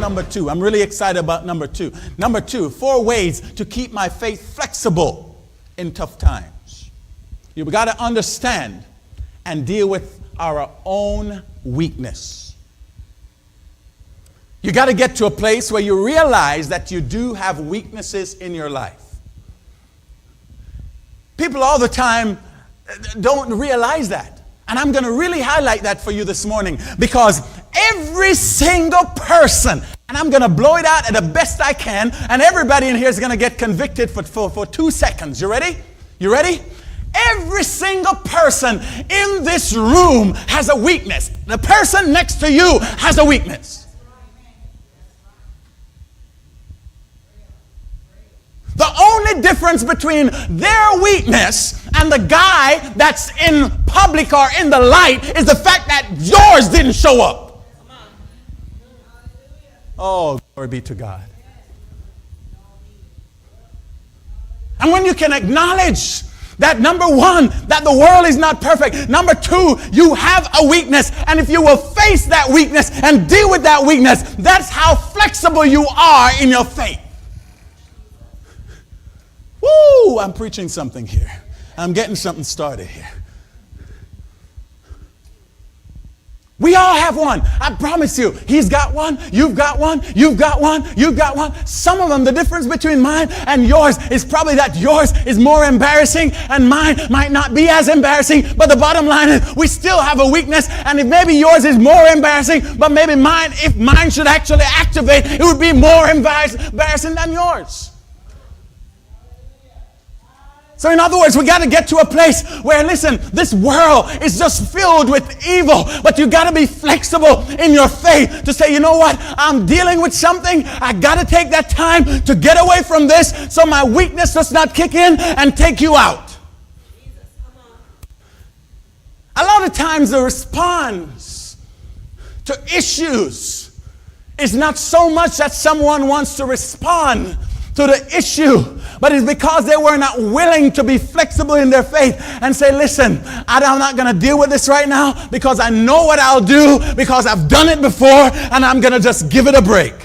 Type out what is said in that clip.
number 2. I'm really excited about number 2. Number 2, 4 ways to keep my faith flexible in tough times. You've got to understand and deal with our own weakness. You got to get to a place where you realize that you do have weaknesses in your life. People all the time don't realize that. And I'm going to really highlight that for you this morning, because every single person, and I'm going to blow it out at the best I can, and everybody in here is going to get convicted for 2 seconds. You ready? You ready? Every single person in this room has a weakness. The person next to you has a weakness. The only difference between their weakness and the guy that's in public or in the light is the fact that yours didn't show up. Oh, glory be to God. And when you can acknowledge that, number 1, that the world is not perfect. Number 2, you have a weakness. And if you will face that weakness and deal with that weakness, that's how flexible you are in your faith. Woo! I'm preaching something here. I'm getting something started here. We all have one. I promise you. He's got one. You've got one. You've got one. You've got one. Some of them, the difference between mine and yours is probably that yours is more embarrassing and mine might not be as embarrassing. But the bottom line is we still have a weakness. And if maybe yours is more embarrassing, but maybe mine, if mine should actually activate, it would be more embarrassing than yours. So in other words, we got to get to a place where, listen, this world is just filled with evil, but you got to be flexible in your faith to say, you know what, I'm dealing with something. I got to take that time to get away from this so my weakness does not kick in and take you out. Jesus, come on. A lot of times the response to issues is not so much that someone wants to respond to the issue, but it's because they were not willing to be flexible in their faith and say, listen, I'm not going to deal with this right now because I know what I'll do because I've done it before, and I'm going to just give it a break.